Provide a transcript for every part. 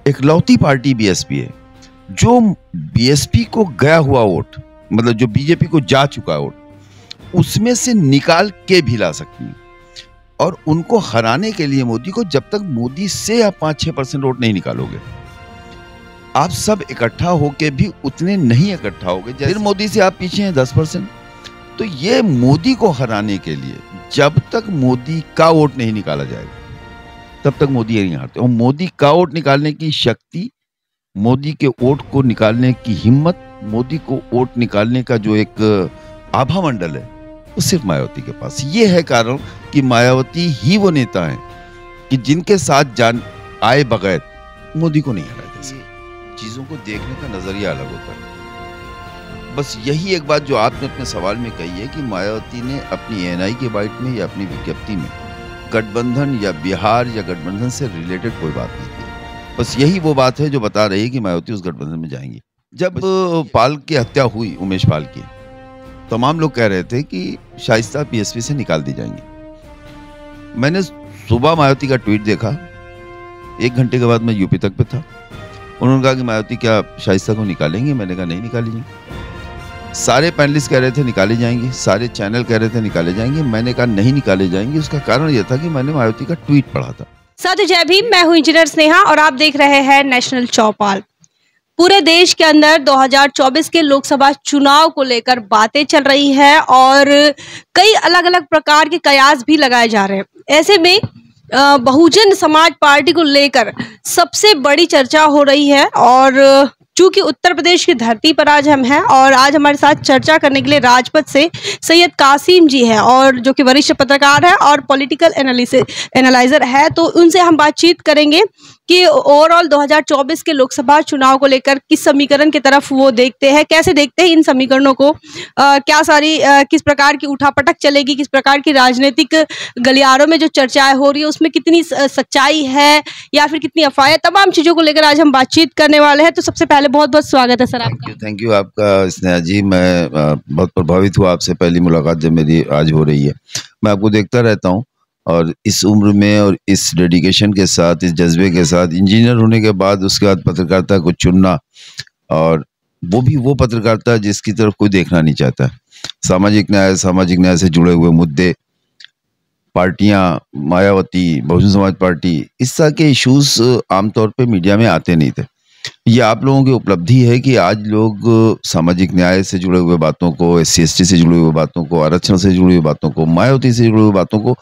इकलौती party BSP है जो बीएसपी को गया हुआ वोट, मतलब जो बीजेपी को जा चुका वोट, उसमें से निकाल के भी ला सकती है। और उनको हराने के लिए मोदी को, जब तक मोदी से आप 5-6% वोट नहीं निकालोगे, आप सब इकट्ठा होके भी उतने नहीं इकट्ठा होगे। फिर मोदी से आप पीछे हैं 10%। तो ये मोदी को हराने के लिए जब तक मोदी का वोट नहीं निकाला जाएगा तब तक मोदी नहीं हारते। और मोदी का वोट निकालने की शक्ति, मोदी के वोट को निकालने की हिम्मत, मोदी को वोट निकालने का जो एक आभा मंडल है, वो सिर्फ मायावती के पास। ये है कारण कि मायावती ही वो नेता है कि जिनके साथ जान आए बगैर मोदी को नहीं हराया जा सकता। चीजों को देखने का नजरिया अलग होता है। बस यही एक बात जो आपने अपने सवाल में कही है कि मायावती ने अपनी एएनआई के बाइट में या अपनी विज्ञप्ति में गठबंधन या बिहार या गठबंधन से रिलेटेड कोई बात नहीं की। बस यही वो बात है जो बता रही है कि मायावती उस गठबंधन में जाएंगी। जब पाल की हत्या हुई, उमेश पाल की, तमाम लोग कह रहे थे कि शाइस्ता बीएसपी से निकाल दी जाएंगी। मैंने सुबह मायावती का ट्वीट देखा, 1 घंटे के बाद मैं यूपी तक पे था। उन्होंने कहा कि मायावती क्या शाइस्ता को निकालेंगे? मैंने कहा नहीं निकाली जाएंगी। सारे पैनलिस्ट कह रहे थे निकाले जाएंगे, सारे चैनल कह रहे थे निकाले जाएंगे। मैंने कहा नहीं निकाले जाएंगे। उसका कारण यह था कि मैंने मायावती का ट्वीट पढ़ा था। साथी जय भीम, मैं हूं इंजीनियर स्नेहा और आप देख रहे हैं नेशनल चौपाल। पूरे देश के अंदर 2024 के लोकसभा चुनाव को लेकर बातें चल रही है और कई अलग अलग प्रकार के कयास भी लगाए जा रहे हैं। ऐसे में बहुजन समाज पार्टी को लेकर सबसे बड़ी चर्चा हो रही है और चूंकि उत्तर प्रदेश की धरती पर आज हम हैं और आज हमारे साथ चर्चा करने के लिए राजपथ से सैयद कासिम जी हैं और जो कि वरिष्ठ पत्रकार है और पॉलिटिकल एनालाइजर है, तो उनसे हम बातचीत करेंगे कि ओवरऑल 2024 के लोकसभा चुनाव को लेकर किस समीकरण की तरफ वो देखते हैं, कैसे देखते हैं इन समीकरणों को, किस प्रकार की उठापटक चलेगी, किस प्रकार की राजनीतिक गलियारों में जो चर्चाएं हो रही है उसमें कितनी सच्चाई है या फिर कितनी अफवाहें, तमाम चीजों को लेकर आज हम बातचीत करने वाले हैं। तो सबसे पहले बहुत बहुत स्वागत है सर आपका। थैंक यू आपका स्नेहा जी। मैं बहुत प्रभावित हुआ आपसे पहली मुलाकात जब मेरी आज हो रही है। मैं आपको देखता रहता हूँ और इस उम्र में और इस डेडिकेशन के साथ, इस जज्बे के साथ, इंजीनियर होने के बाद उसके बाद पत्रकारिता को चुनना, और वो भी वो पत्रकारिता जिसकी तरफ कोई देखना नहीं चाहता। सामाजिक न्याय से जुड़े हुए मुद्दे, पार्टियां, मायावती, बहुजन समाज पार्टी, इस तरह के इश्यूज आमतौर पे मीडिया में आते नहीं थे। ये आप लोगों की उपलब्धि है कि आज लोग सामाजिक न्याय से जुड़े हुए बातों को, SC/ST से जुड़ी हुई बातों को, आरक्षण से जुड़ी हुई बातों को, मायावती से जुड़ी हुई बातों को,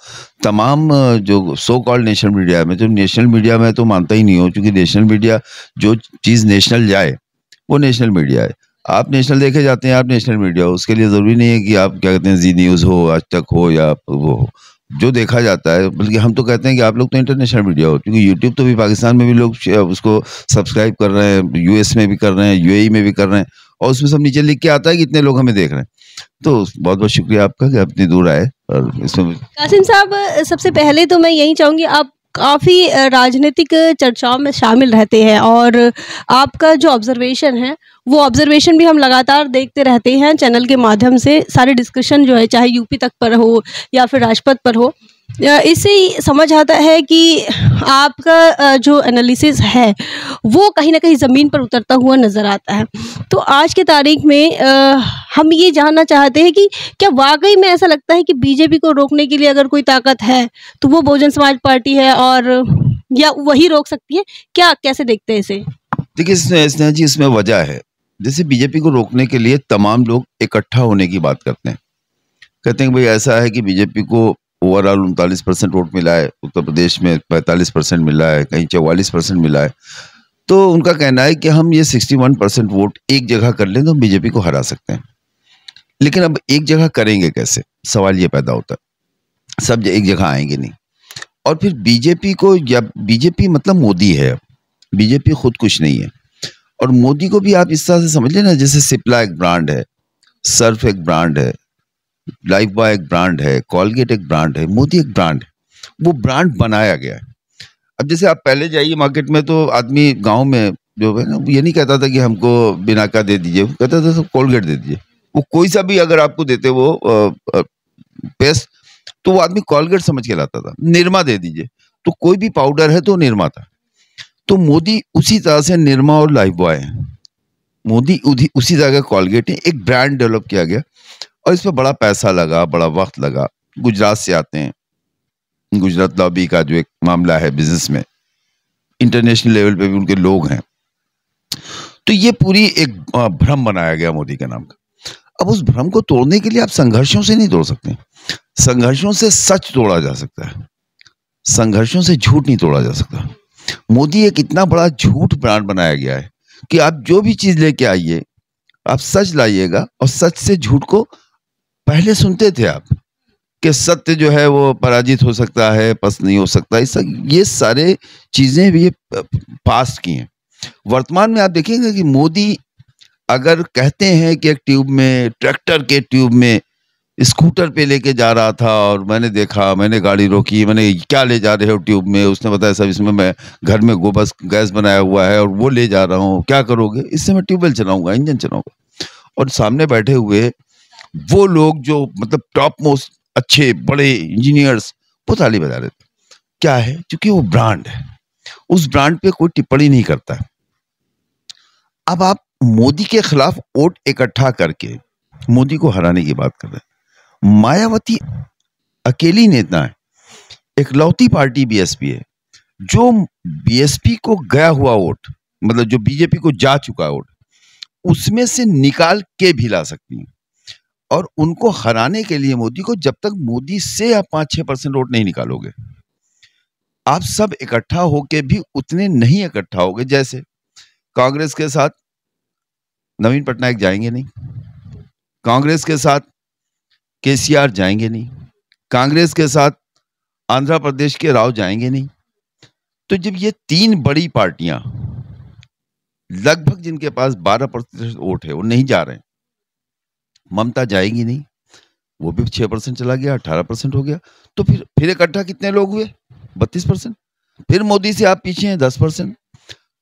तमाम जो सो कॉल्ड नेशनल मीडिया में, जो नेशनल मीडिया में तो मानता ही नहीं हो, क्योंकि नेशनल मीडिया, जो चीज़ नेशनल जाए वो नेशनल मीडिया है। आप नेशनल देखे जाते हैं, आप नेशनल मीडिया हो। उसके लिए ज़रूरी नहीं है कि आप क्या कहते हैं जी न्यूज़ हो, आज तक हो या वो हो, जो देखा जाता है। बल्कि हम तो कहते हैं कि आप लोग तो इंटरनेशनल मीडिया हो, क्योंकि यूट्यूब तो भी पाकिस्तान में भी लोग उसको सब्सक्राइब कर रहे हैं, US में भी कर रहे हैं, UAE में भी कर रहे हैं, और उसमें सब नीचे लिख के आता है कि इतने लोग हमें देख रहे हैं। तो बहुत बहुत शुक्रिया आपका कि आप इतनी दूर आए। और इसमें कासिम साहब, सबसे पहले तो मैं यही चाहूँगी, आप काफ़ी राजनीतिक चर्चाओं में शामिल रहते हैं और आपका जो ऑब्जर्वेशन है वो ऑब्जर्वेशन भी हम लगातार देखते रहते हैं चैनल के माध्यम से। सारे डिस्कशन जो है, चाहे यूपी तक पर हो या फिर राजपथ पर हो, इससे ही समझ आता है कि आपका जो एनालिसिस है वो कहीं ना कहीं ज़मीन पर उतरता हुआ नज़र आता है। तो आज के तारीख में हम ये जानना चाहते हैं कि क्या वाकई में ऐसा लगता है कि बीजेपी को रोकने के लिए अगर कोई ताकत है तो वो बहुजन समाज पार्टी है, और या वही रोक सकती है? क्या, कैसे देखते हैं इसे? देखिए स्नेहा जी, इसमें वजह है। जैसे बीजेपी को रोकने के लिए तमाम लोग इकट्ठा होने की बात करते हैं, कहते हैं कि भाई ऐसा है कि बीजेपी को ओवरऑल 39% वोट मिला है, उत्तर प्रदेश में 45% मिला है, कहीं 44% मिला है। तो उनका कहना है कि हम ये 61% वोट एक जगह कर लें तो हम बीजेपी को हरा सकते हैं। लेकिन अब एक जगह करेंगे कैसे, सवाल ये पैदा होता है। सब एक जगह आएंगे नहीं। और फिर बीजेपी को, या बीजेपी मतलब मोदी है, बीजेपी खुद कुछ नहीं है। और मोदी को भी आप इस तरह से समझ लेना, जैसे सिप्ला एक ब्रांड है, सर्फ एक ब्रांड है, लाइफ बॉय एक ब्रांड है, कॉलगेट एक ब्रांड है, मोदी एक ब्रांड है। वो ब्रांड बनाया गया है। अब जैसे आप पहले जाइए मार्केट में तो आदमी गांव में जो है ना, ये नहीं कहता था कि हमको बिना का दे दीजिए, कहता था कॉलगेट दे दीजिए। वो कोई सा भी अगर आपको देते वो पेस्ट, तो वो आदमी कॉलगेट समझ के लाता था। निरमा दे दीजिए, तो कोई भी पाउडर है तो निरमा था। तो मोदी उसी तरह से निरमा और लाइफ बॉय है। मोदी उसी तरह का कॉलगेट है, एक ब्रांड डेवलप किया गया और इस पर बड़ा पैसा लगा, बड़ा वक्त लगा। गुजरात से आते हैं, गुजरात लॉबी का जो एक मामला है बिजनेस में, इंटरनेशनल लेवल पे भी उनके लोग हैं। तो ये पूरी एक भ्रम बनाया गया मोदी के नाम का। अब उस भ्रम को तोड़ने के लिए आप संघर्षों से नहीं तोड़ सकते। संघर्षों से सच तोड़ा जा सकता है, संघर्षों से झूठ नहीं तोड़ा जा सकता। मोदी एक इतना बड़ा झूठ ब्रांड बनाया गया है कि आप जो भी चीज लेके आइए, आप सच लाइएगा, और सच से झूठ को पहले सुनते थे आप कि सत्य जो है वो पराजित हो सकता है, पस्त नहीं हो सकता। ये सारे चीजें भी पास्ट की हैं। वर्तमान में आप देखेंगे कि मोदी अगर कहते हैं कि एक ट्यूब में, ट्रैक्टर के ट्यूब में स्कूटर पे लेके जा रहा था और मैंने देखा, मैंने गाड़ी रोकी, मैंने क्या ले जा रहे हो ट्यूब में, उसने बताया सब इसमें मैं घर में गोबर गैस बनाया हुआ है और वो ले जा रहा हूँ, क्या करोगे? इससे मैं ट्यूबवेल चलाऊंगा, इंजन चलाऊंगा। और सामने बैठे हुए वो लोग जो मतलब टॉप मोस्ट अच्छे बड़े इंजीनियर्स, वो ताली बजा रहे थे। क्या है? क्योंकि वो ब्रांड है, उस ब्रांड पे कोई टिप्पणी नहीं करता है। अब आप मोदी के खिलाफ वोट इकट्ठा करके मोदी को हराने की बात कर रहे हैं। मायावती अकेली नेता है, इकलौती पार्टी बीएसपी है जो बीएसपी को गया हुआ वोट, मतलब जो बीजेपी को जा चुका वोट, उसमें से निकाल के भी ला सकती है। और उनको हराने के लिए मोदी को, जब तक मोदी से आप 5-6% वोट नहीं निकालोगे, आप सब इकट्ठा होके भी उतने नहीं इकट्ठा होगे। जैसे कांग्रेस के साथ नवीन पटनायक जाएंगे नहीं, कांग्रेस के साथ केसीआर जाएंगे नहीं, कांग्रेस के साथ आंध्र प्रदेश के राव जाएंगे नहीं। तो जब ये तीन बड़ी पार्टियां, लगभग जिनके पास 12% वोट है, वो नहीं जा रहे हैं, ममता जाएगी नहीं, वो भी 6% चला गया, 18% हो गया, तो फिर इकट्ठा कितने लोग हुए? 32%। फिर मोदी से आप पीछे हैं 10%।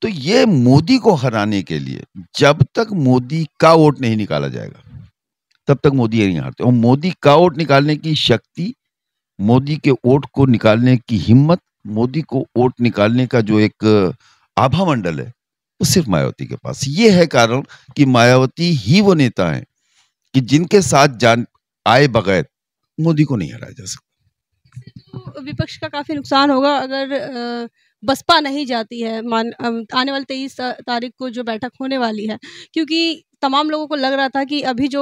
तो ये मोदी को हराने के लिए जब तक मोदी का वोट नहीं निकाला जाएगा, तब तक मोदी नहीं हारते। और मोदी का वोट निकालने की शक्ति, मोदी के वोट को निकालने की हिम्मत, मोदी को वोट निकालने का जो एक आभा मंडल है, वो सिर्फ मायावती के पास। ये है कारण कि मायावती ही वो नेता है कि जिनके साथ जान आए बगैर मोदी को नहीं हराया जा सकता। तो विपक्ष का काफी नुकसान होगा अगर बसपा नहीं जाती है आने वाले 23 तारीख को जो बैठक होने वाली है, क्योंकि तमाम लोगों को लग रहा था कि अभी जो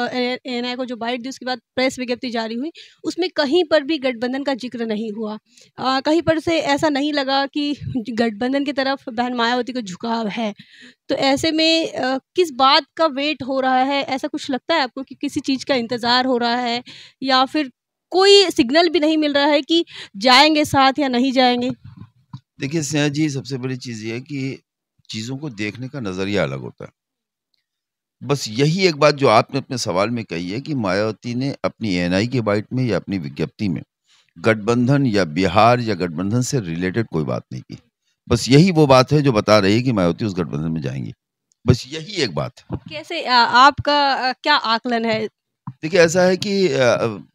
एएनआई को जो बाइट दी, उसके बाद प्रेस विज्ञप्ति जारी हुई, उसमें कहीं पर भी गठबंधन का जिक्र नहीं हुआ। कहीं पर से ऐसा नहीं लगा कि गठबंधन की तरफ बहन मायावती का झुकाव है। तो ऐसे में किस बात का वेट हो रहा है? ऐसा कुछ लगता है आपको कि किसी चीज़ का इंतज़ार हो रहा है, या फिर कोई सिग्नल भी नहीं मिल रहा है कि जाएंगे साथ या नहीं जाएंगे? देखिए स्नेहा जी, सबसे बड़ी चीज ये है कि चीजों को देखने का नजरिया अलग होता है। बस यही एक बात जो आपने अपने सवाल में कही है कि मायावती ने अपनी एएनआई की बाइट में या अपनी विज्ञप्ति में गठबंधन या बिहार या गठबंधन से रिलेटेड कोई बात नहीं की। बस यही वो बात है जो बता रही है कि मायावती उस गठबंधन में जाएंगी। बस यही एक बात है। कैसे आपका क्या आकलन है? देखिए ऐसा है कि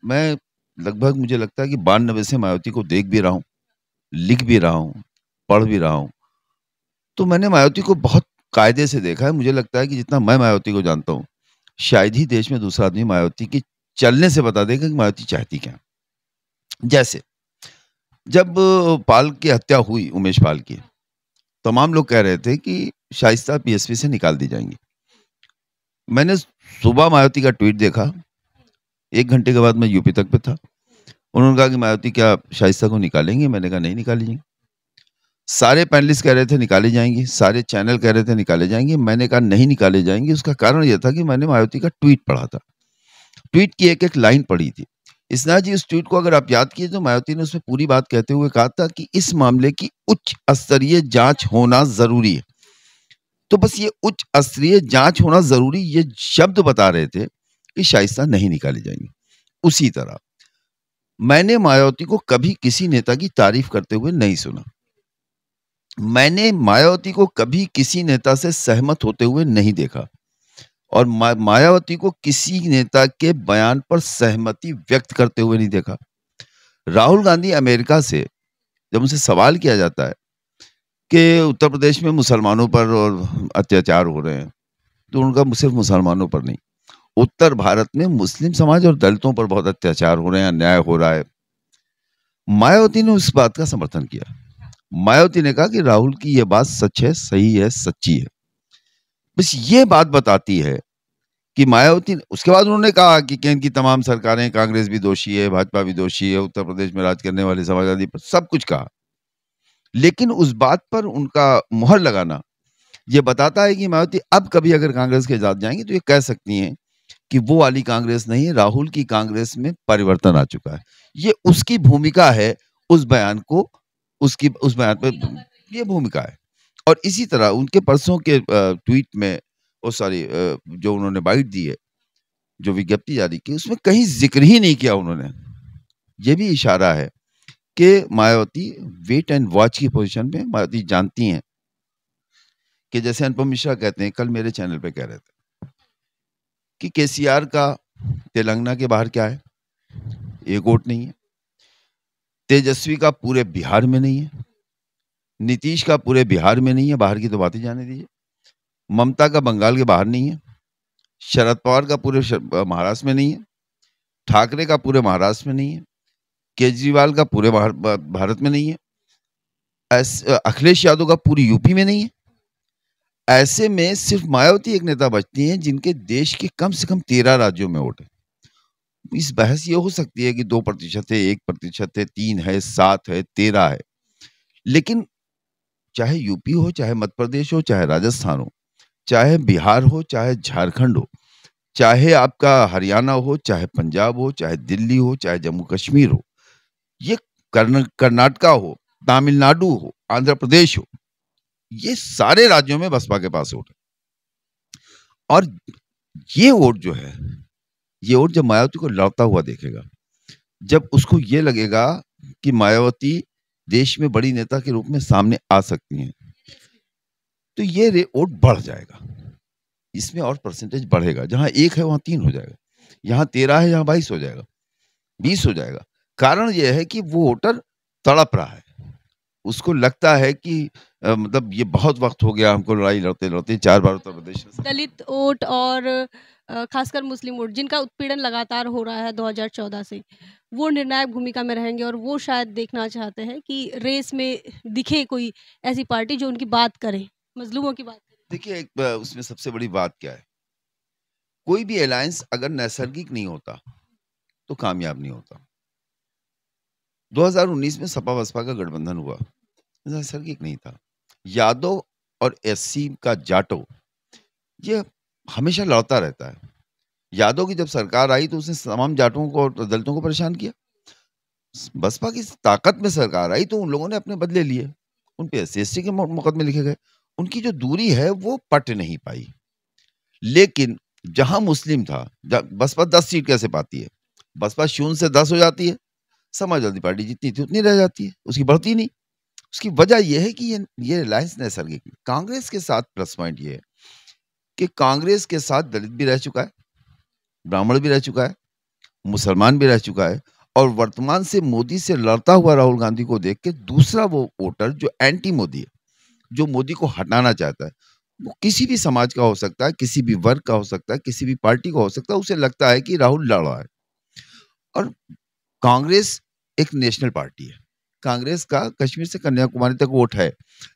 मैं लगभग, मुझे लगता है कि 92 से मायावती को देख भी रहा हूँ, लिख भी रहा हूँ, पढ़ भी रहा हूँ। तो मैंने मायावती को बहुत कायदे से देखा है। मुझे लगता है कि जितना मैं मायावती को जानता हूँ, शायद ही देश में दूसरा आदमी मायावती की चलने से बता देगा कि मायावती चाहती क्या। जैसे जब पाल की हत्या हुई, उमेश पाल की, तमाम लोग कह रहे थे कि शाइस्ता बीएसपी से निकाल दी जाएंगी। मैंने सुबह मायावती का ट्वीट देखा, 1 घंटे के बाद मैं यूपी तक पे था। उन्होंने कहा कि मायावती क्या शाइस्ता को निकालेंगे? मैंने कहा नहीं निकाली जाएंगी। सारे पैनलिस्ट कह रहे थे निकाले जाएंगी, सारे चैनल कह रहे थे निकाले जाएंगे। मैंने कहा नहीं निकाले जाएंगे। उसका कारण यह था कि मैंने मायावती का ट्वीट पढ़ा था, ट्वीट की एक एक लाइन पढ़ी थी। स्नेहा जी, उस ट्वीट को अगर आप याद कीजिए तो मायावती ने उसमें पूरी बात कहते हुए कहा था कि इस मामले की उच्च स्तरीय जांच होना जरूरी है। तो बस ये उच्च स्तरीय जांच होना जरूरी, ये शब्द बता रहे थे कि शाइस्ता नहीं निकाली जाएंगी। उसी तरह मैंने मायावती को कभी किसी नेता की तारीफ करते हुए नहीं सुना। मैंने मायावती को कभी किसी नेता से सहमत होते हुए नहीं देखा, और मायावती को किसी नेता के बयान पर सहमति व्यक्त करते हुए नहीं देखा। राहुल गांधी अमेरिका से जब उनसे सवाल किया जाता है कि उत्तर प्रदेश में मुसलमानों पर और अत्याचार हो रहे हैं, तो उनका सिर्फ मुसलमानों पर नहीं, उत्तर भारत में मुस्लिम समाज और दलितों पर बहुत अत्याचार हो रहे हैं, अन्याय हो रहा है। मायावती ने उस बात का समर्थन किया। मायावती ने कहा कि राहुल की ये बात सच है, सही है, सच्ची है। बस ये बात बताती है कि मायावती उसके बाद उन्होंने कहा कि केंद्र की तमाम सरकारें, कांग्रेस भी दोषी है, भाजपा भी दोषी है, उत्तर प्रदेश में राज करने वाले समाजवादी पर सब कुछ कहा। लेकिन उस बात पर उनका मुहर लगाना ये बताता है कि मायावती अब कभी अगर कांग्रेस के साथ जाएंगी तो ये कह सकती हैं कि वो वाली कांग्रेस नहीं, राहुल की कांग्रेस में परिवर्तन आ चुका है। ये उसकी भूमिका है, उस बयान को उस बयान पे ये भूमिका है। और इसी तरह उनके परसों के ट्वीट में जो उन्होंने बाइट दी है, जो विज्ञप्ति जारी की, उसमें कहीं जिक्र ही नहीं किया उन्होंने। ये भी इशारा है कि मायावती वेट एंड वॉच की पोजीशन में, मायावती जानती हैं कि जैसे अनुपम मिश्रा कहते हैं, कल मेरे चैनल पे कह रहे थे कि केसीआर का तेलंगाना के बाहर क्या है, एक वोट नहीं है। तेजस्वी का पूरे बिहार में नहीं है, नीतीश का पूरे बिहार में नहीं है, बाहर की तो बातें जाने दीजिए। ममता का बंगाल के बाहर नहीं है, शरद पवार का पूरे महाराष्ट्र में नहीं है, ठाकरे का पूरे महाराष्ट्र में नहीं है, केजरीवाल का पूरे भारत में नहीं है, अखिलेश यादव का पूरी यूपी में नहीं है। ऐसे में सिर्फ मायावती एक नेता बचती हैं जिनके देश के कम से कम 13 राज्यों में वोट है। इस बहस ये हो सकती है कि 2% है, 1% है, 3 है, 7 है, 13 है, लेकिन चाहे यूपी हो, चाहे मध्य प्रदेश हो, चाहे राजस्थान हो, चाहे बिहार हो, चाहे झारखंड हो, चाहे आपका हरियाणा हो, चाहे पंजाब हो, चाहे दिल्ली हो, चाहे जम्मू कश्मीर हो, ये कर्नाटका हो, तमिलनाडु हो, आंध्र प्रदेश हो, ये सारे राज्यों में बसपा के पास वोट है। और ये वोट जो है, ये वोट जब मायावती को लड़ता हुआ देखेगा, जब उसको ये लगेगा कि मायावती देश में बड़ी नेता के रूप में सामने आ सकती हैं, तो ये वोट बढ़ जाएगा, इसमें और परसेंटेज बढ़ेगा। जहां 1 है वहां 3 हो जाएगा, यहाँ 13 है यहाँ 22 हो जाएगा, 20 हो जाएगा। कारण यह है कि वो वोटर तड़प रहा है, उसको लगता है कि मतलब ये बहुत वक्त हो गया हमको लड़ाई लड़ते लड़ते, 4 बार उत्तर प्रदेश में दलित वोट और खासकर मुस्लिम वोट जिनका उत्पीड़न लगातार हो रहा है 2014 से, वो निर्णायक भूमिका में रहेंगे और वो शायद देखना चाहते हैं कि रेस में दिखे कोई ऐसी पार्टी जो उनकी बात करे, मजलूमों की बात करे। देखिए, उसमें सबसे बड़ी बात क्या है, कोई भी अलायंस अगर नैसर्गिक नहीं होता तो कामयाब नहीं होता। 2019 में सपा बसपा का गठबंधन हुआ, नैसर्गिक नहीं था। यादव और एससी का जाटो ये हमेशा लड़ता रहता है। यादव की जब सरकार आई तो उसने तमाम जाटों को और दलितों को परेशान किया। बसपा की ताकत में सरकार आई तो उन लोगों ने अपने बदले लिए, उन पे एससी के मुकदमे लिखे गए। उनकी जो दूरी है वो पट नहीं पाई। लेकिन जहां मुस्लिम था, बसपा 10 सीट कैसे पाती है? बसपा 0 से 10 हो जाती है, समाजवादी पार्टी जितनी थी उतनी रह जाती है, उसकी बढ़ती नहीं। उसकी वजह यह है कि ये रिलायंस नैसर्गिक। कांग्रेस के साथ प्लस पॉइंट ये है कि कांग्रेस के साथ दलित भी रह चुका है, ब्राह्मण भी रह चुका है, मुसलमान भी रह चुका है, और वर्तमान से मोदी से लड़ता हुआ राहुल गांधी को देख के दूसरा वो वोटर जो एंटी मोदी है, जो मोदी को हटाना चाहता है, वो किसी भी समाज का हो सकता है, किसी भी वर्ग का हो सकता है, किसी भी पार्टी का हो सकता है, उसे लगता है कि राहुल लड़ रहा है। और कांग्रेस एक नेशनल पार्टी है, कांग्रेस का कश्मीर से कन्याकुमारी तक वोट है,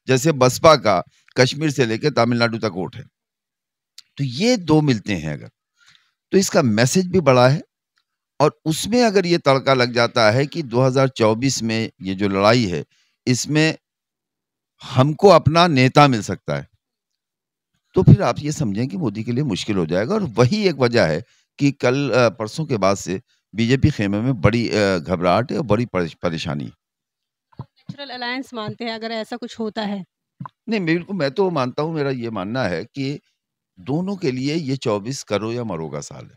जैसे बसपा का कश्मीर से लेकर तमिलनाडु तक वोट है। तो ये दो मिलते हैं अगर, तो इसका मैसेज भी बड़ा है। और उसमें अगर ये तड़का लग जाता है कि 2024 में ये जो लड़ाई है, इसमें हमको अपना नेता मिल सकता है, तो फिर आप ये समझें कि मोदी के लिए मुश्किल हो जाएगा। और वही एक वजह है कि कल परसों के बाद से बीजेपी खेमे में बड़ी घबराहट है और बड़ी परेशानी। नेचुरल अलायंस मानते हैं अगर ऐसा कुछ होता है? नहीं, बिल्कुल मैं तो मानता हूँ, मेरा ये मानना है कि दोनों के लिए ये 24 करो या मरो का साल है।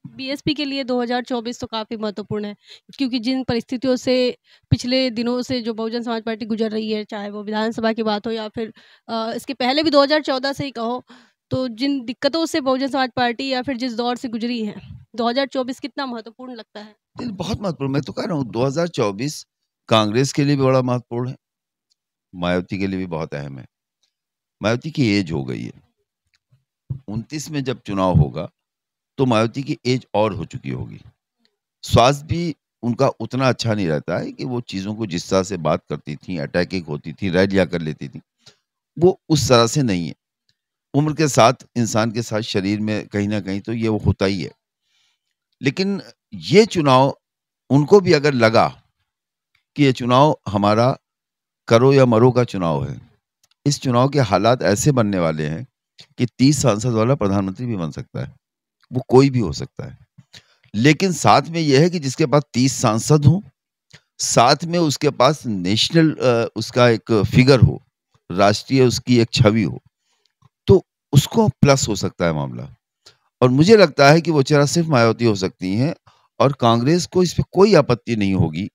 बीएसपी के लिए 2024 तो काफ़ी महत्वपूर्ण है, क्योंकि जिन परिस्थितियों से पिछले दिनों से जो बहुजन समाज पार्टी गुजर रही है, चाहे वो विधानसभा की बात हो या फिर इसके पहले भी 2014 से ही कहो, तो जिन दिक्कतों से बहुजन समाज पार्टी या फिर जिस दौर से गुजरी है, 2024 कितना महत्वपूर्ण लगता है? बहुत महत्वपूर्ण, मैं तो कह रहा हूँ 2024 कांग्रेस के लिए भी बड़ा महत्वपूर्ण है, मायावती के लिए भी बहुत अहम है। मायावती की एज हो गई है, 29 में जब चुनाव होगा तो मायावती की एज और हो चुकी होगी। स्वास्थ्य भी उनका उतना अच्छा नहीं रहता है कि वो चीज़ों को जिस तरह से बात करती थी, अटैकिंग होती थी, रैलियाँ कर लेती थी, वो उस तरह से नहीं है। उम्र के साथ इंसान के साथ शरीर में कहीं न कहीं तो ये वो होता ही है। लेकिन ये चुनाव उनको भी अगर लगा कि ये चुनाव हमारा करो या मरो का चुनाव है, इस चुनाव के हालात ऐसे बनने वाले हैं कि 30 सांसद वाला प्रधानमंत्री भी बन सकता है, वो कोई भी हो सकता है। लेकिन साथ में ये है कि जिसके पास 30 सांसद हों, साथ में उसके पास नेशनल उसका एक फिगर हो, राष्ट्रीय उसकी एक छवि हो, तो उसको प्लस हो सकता है मामला। और मुझे लगता है कि वो चेहरा सिर्फ मायावती हो सकती हैं और कांग्रेस को इस पे कोई आपत्ति नहीं होगी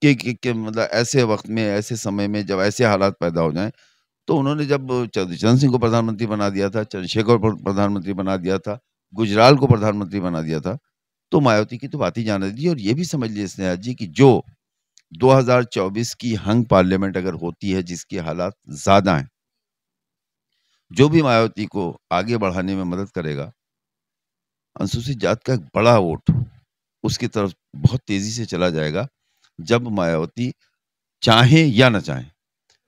कि मतलब ऐसे वक़्त में, ऐसे समय में जब ऐसे हालात पैदा हो जाएँ, तो उन्होंने जब चरण सिंह को प्रधानमंत्री बना दिया था, चंद्रशेखर को प्रधानमंत्री बना दिया था, गुजराल को प्रधानमंत्री बना दिया था, तो मायावती की तो बात ही जाने दीजिए। और ये भी समझ लीजिए स्नेहा जी कि जो 2024 की हंग पार्लियामेंट अगर होती है जिसके हालात ज़्यादा हैं, जो भी मायावती को आगे बढ़ाने में मदद करेगा, अनुसूचित जात का एक बड़ा वोट उसकी तरफ बहुत तेज़ी से चला जाएगा, जब मायावती चाहें या ना चाहें।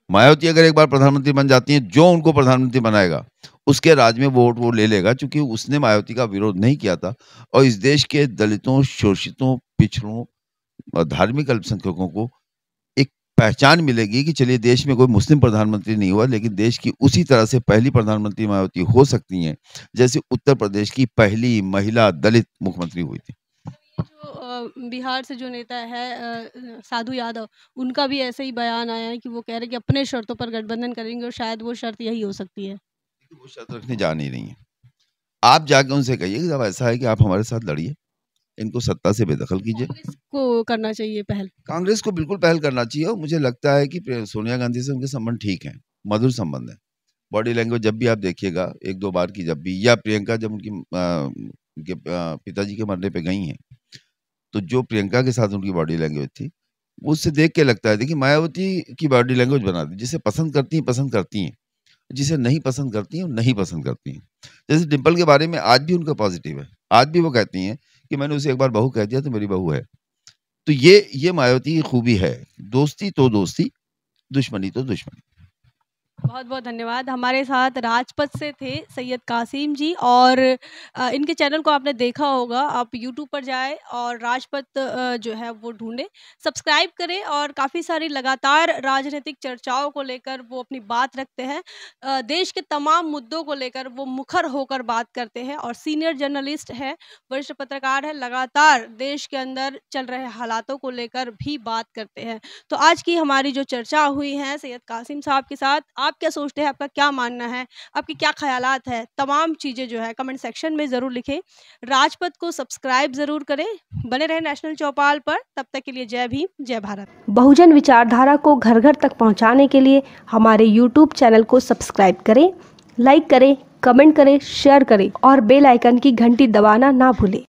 मायावती अगर एक बार प्रधानमंत्री बन जाती हैं, जो उनको प्रधानमंत्री बनाएगा, उसके राज में वोट वो ले लेगा, क्योंकि उसने मायावती का विरोध नहीं किया था और इस देश के दलितों, शोषितों, पिछड़ों और धार्मिक अल्पसंख्यकों को एक पहचान मिलेगी कि चलिए देश में कोई मुस्लिम प्रधानमंत्री नहीं हुआ, लेकिन देश की उसी तरह से पहली प्रधानमंत्री मायावती हो सकती हैं, जैसे उत्तर प्रदेश की पहली महिला दलित मुख्यमंत्री हुई थी। जो बिहार से जो नेता है साधु यादव, उनका भी ऐसे ही बयान आया है कि वो कह रहे हैं कि अपने शर्तों पर गठबंधन करेंगे और शायद वो शर्त यही हो सकती है। वो शर्त रखने जा नहीं रही हैं। आप जाके उनसे कहिए कि जब ऐसा है कि आप हमारे साथ लड़िए, इनको सत्ता से बेदखल कीजिए। कांग्रेस को करना चाहिए पहल। कांग्रेस को बिल्कुल पहल करना चाहिए और मुझे लगता है कि सोनिया गांधी से उनके संबंध ठीक हैं, मधुर संबंध है। बॉडी लैंग्वेज जब भी आप देखिएगा, 1-2 बार की जब भी, या प्रियंका जब उनके पिताजी के मरने पे गई हैं, तो जो प्रियंका के साथ उनकी बॉडी लैंग्वेज थी, वो उससे देख के लगता है देखिए मायावती की बॉडी लैंग्वेज बना दी, जिसे पसंद करती हैं, जिसे नहीं पसंद करती हैं, वो नहीं पसंद करती हैं। जैसे डिंपल के बारे में आज भी उनका पॉजिटिव है, आज भी वो कहती हैं कि मैंने उसे एक बार बहू कह दिया तो मेरी बहू है। तो ये मायावती की खूबी है, दोस्ती तो दोस्ती, दुश्मनी तो दुश्मनी। बहुत बहुत धन्यवाद। हमारे साथ राजपथ से थे सैयद कासिम जी, और इनके चैनल को आपने देखा होगा, आप यूट्यूब पर जाएं और राजपथ जो है वो ढूंढें, सब्सक्राइब करें, और काफ़ी सारी लगातार राजनीतिक चर्चाओं को लेकर वो अपनी बात रखते हैं। देश के तमाम मुद्दों को लेकर वो मुखर होकर बात करते हैं, और सीनियर जर्नलिस्ट है, वरिष्ठ पत्रकार है, लगातार देश के अंदर चल रहे हालातों को लेकर भी बात करते हैं। तो आज की हमारी जो चर्चा हुई है सैयद कासिम साहब के साथ, आप क्या सोचते हैं, आपका क्या मानना है, आपके क्या ख्यालात है, तमाम चीज़ें जो है कमेंट सेक्शन में ज़रूर लिखें। राजपथ को सब्सक्राइब ज़रूर करें, बने रहे नेशनल चौपाल पर। तब तक के लिए जय भीम, जय भारत। बहुजन विचारधारा को घर घर तक पहुंचाने के लिए हमारे यूट्यूब चैनल को सब्सक्राइब करें, लाइक करें, कमेंट करें, शेयर करें और बेल आइकन की घंटी दबाना ना भूलें।